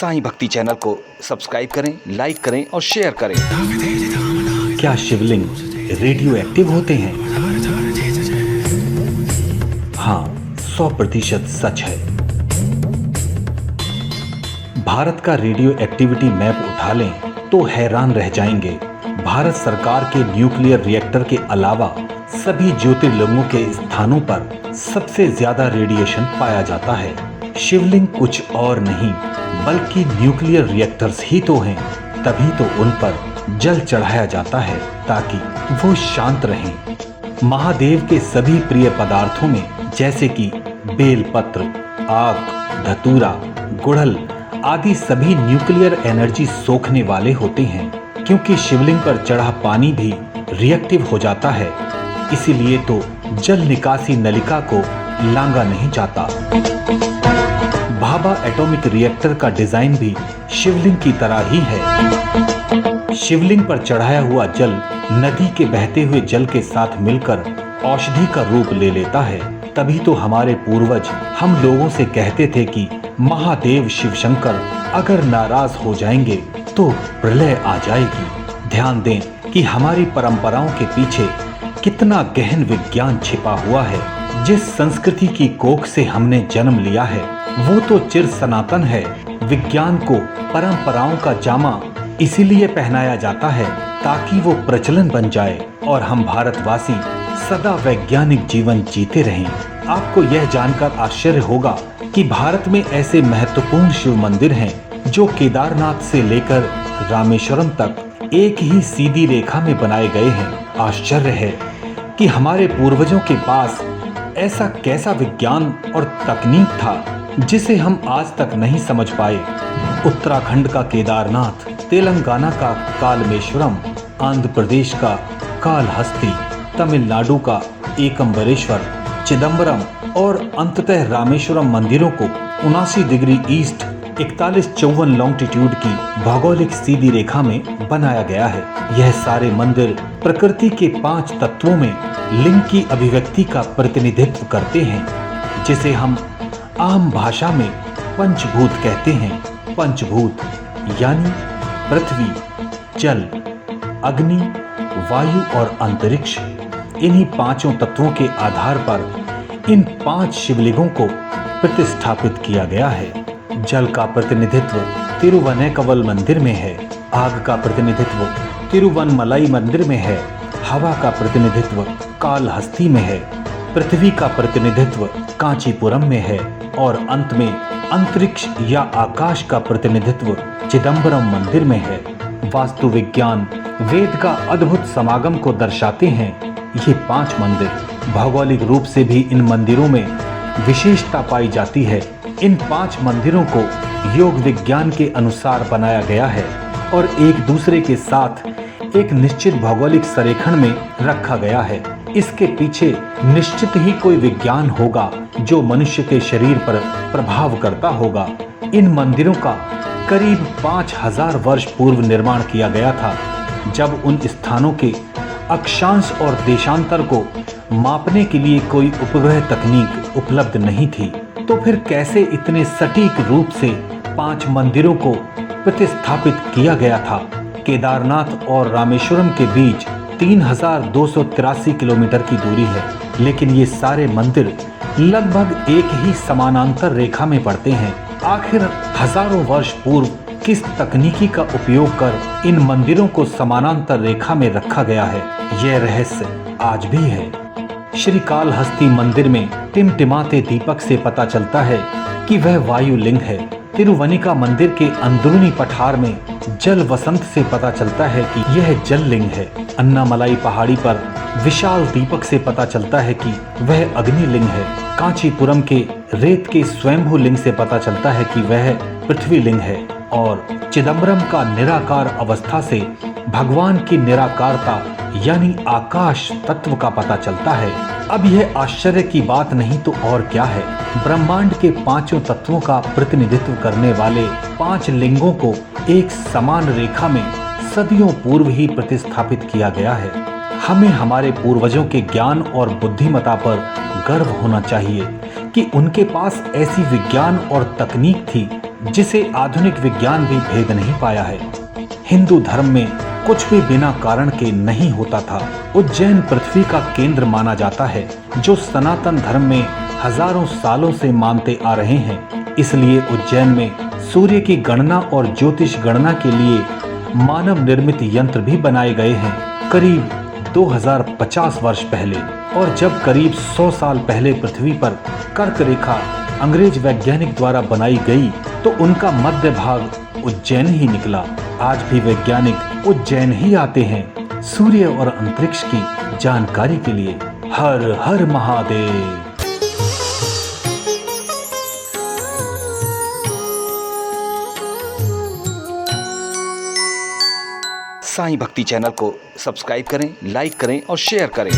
साईं भक्ति चैनल को सब्सक्राइब करें, लाइक करें और शेयर करें। क्या शिवलिंग रेडियो एक्टिव होते हैं? हाँ, 100% सच है। भारत का रेडियो एक्टिविटी मैप उठा लें तो हैरान रह जाएंगे। भारत सरकार के न्यूक्लियर रिएक्टर के अलावा सभी ज्योतिर्लिंगों के स्थानों पर सबसे ज्यादा रेडिएशन पाया जाता है। शिवलिंग कुछ और नहीं बल्कि न्यूक्लियर रिएक्टर्स ही तो हैं। तभी तो उन पर जल चढ़ाया जाता है ताकि वो शांत रहें। महादेव के सभी प्रिय पदार्थों में जैसे कि बेलपत्र, आक, धतूरा, गुड़हल आदि सभी न्यूक्लियर एनर्जी सोखने वाले होते हैं। क्योंकि शिवलिंग पर चढ़ा पानी भी रिएक्टिव हो जाता है, इसीलिए तो जल निकासी नलिका को लांगा नहीं जाता। भाभा एटॉमिक रिएक्टर का डिजाइन भी शिवलिंग की तरह ही है। शिवलिंग पर चढ़ाया हुआ जल नदी के बहते हुए जल के साथ मिलकर औषधि का रूप ले लेता है। तभी तो हमारे पूर्वज हम लोगों से कहते थे कि महादेव शिव शंकर अगर नाराज हो जाएंगे तो प्रलय आ जाएगी। ध्यान दें कि हमारी परंपराओं के पीछे कितना गहन विज्ञान छिपा हुआ है। जिस संस्कृति की कोख से हमने जन्म लिया है वो तो चिर सनातन है। विज्ञान को परंपराओं का जामा इसीलिए पहनाया जाता है ताकि वो प्रचलन बन जाए और हम भारतवासी सदा वैज्ञानिक जीवन जीते रहें। आपको यह जानकर आश्चर्य होगा कि भारत में ऐसे महत्वपूर्ण शिव मंदिर हैं जो केदारनाथ से लेकर रामेश्वरम तक एक ही सीधी रेखा में बनाए गए हैं। आश्चर्य है कि हमारे पूर्वजों के पास ऐसा कैसा विज्ञान और तकनीक था जिसे हम आज तक नहीं समझ पाए। उत्तराखंड का केदारनाथ, तेलंगाना का कालमेश्वरम, आंध्र प्रदेश का कालहस्ती, तमिलनाडु का एकम्बरेश्वर, चिदम्बरम और अंततः रामेश्वरम मंदिरों को 79 डिग्री ईस्ट 4154 लॉन्गिट्यूड की भौगोलिक सीधी रेखा में बनाया गया है। यह सारे मंदिर प्रकृति के 5 तत्वों में लिंग की अभिव्यक्ति का प्रतिनिधित्व करते हैं, जिसे हम आम भाषा में पंचभूत कहते हैं। पंचभूत यानी पृथ्वी, जल, अग्नि, वायु और अंतरिक्ष। इन्हीं 5 तत्वों के आधार पर इन 5 शिवलिंगों को प्रतिष्ठापित किया गया है। जल का प्रतिनिधित्व तिरुवनैकवल मंदिर में है। आग का प्रतिनिधित्व तिरुवनमलाई मंदिर में है। हवा का प्रतिनिधित्व कालहस्ती में है। पृथ्वी का प्रतिनिधित्व कांचीपुरम में है और अंत में अंतरिक्ष या आकाश का प्रतिनिधित्व चिदम्बरम मंदिर में है। वास्तु विज्ञान वेद का अद्भुत समागम को दर्शाते हैं। ये 5 मंदिर भौगोलिक रूप से भी इन मंदिरों में विशेषता पाई जाती है। इन 5 मंदिरों को योग विज्ञान के अनुसार बनाया गया है और एक दूसरे के साथ एक निश्चित भौगोलिक संरेखण में रखा गया है। इसके पीछे निश्चित ही कोई विज्ञान होगा जो मनुष्य के शरीर पर प्रभाव करता होगा। इन मंदिरों का करीब 5000 वर्ष पूर्व निर्माण किया गया था, जब उन स्थानों के अक्षांश और देशांतर को मापने के लिए कोई उपग्रह तकनीक उपलब्ध नहीं थी। तो फिर कैसे इतने सटीक रूप से 5 मंदिरों को प्रतिस्थापित किया गया था? केदारनाथ और रामेश्वरम के बीच 3283 किलोमीटर की दूरी है, लेकिन ये सारे मंदिर लगभग एक ही समानांतर रेखा में पड़ते हैं। आखिर हजारों वर्ष पूर्व किस तकनीकी का उपयोग कर इन मंदिरों को समानांतर रेखा में रखा गया है, यह रहस्य आज भी है। श्री कालहस्ती मंदिर में टिमटिमाते दीपक से पता चलता है कि वह वायुलिंग है। तिरुवनिका मंदिर के अंदरूनी पठार में जल वसंत से पता चलता है कि यह जल लिंग है। अन्नामलाई पहाड़ी पर विशाल दीपक से पता चलता है कि वह अग्निलिंग है। कांचीपुरम के रेत के स्वयंभू लिंग से पता चलता है कि वह पृथ्वी लिंग है और चिदम्बरम का निराकार अवस्था से भगवान की निराकारता यानी आकाश तत्व का पता चलता है। अब यह आश्चर्य की बात नहीं तो और क्या है। ब्रह्मांड के 5 तत्वों का प्रतिनिधित्व करने वाले 5 लिंगों को एक समान रेखा में सदियों पूर्व ही प्रतिस्थापित किया गया है। हमें हमारे पूर्वजों के ज्ञान और बुद्धिमत्ता पर गर्व होना चाहिए कि उनके पास ऐसी विज्ञान और तकनीक थी जिसे आधुनिक विज्ञान भी भेद नहीं पाया है। हिंदू धर्म में कुछ भी बिना कारण के नहीं होता था। उज्जैन पृथ्वी का केंद्र माना जाता है, जो सनातन धर्म में हजारों सालों से मानते आ रहे हैं। इसलिए उज्जैन में सूर्य की गणना और ज्योतिष गणना के लिए मानव निर्मित यंत्र भी बनाए गए हैं, करीब 2050 वर्ष पहले। और जब करीब 100 साल पहले पृथ्वी पर कर्क रेखा अंग्रेज वैज्ञानिक द्वारा बनाई गई, तो उनका मध्य भाग उज्जैन ही निकला। आज भी वैज्ञानिक उज्जैन ही आते हैं सूर्य और अंतरिक्ष की जानकारी के लिए। हर हर महादेव। साईं भक्ति चैनल को सब्सक्राइब करें, लाइक करें और शेयर करें।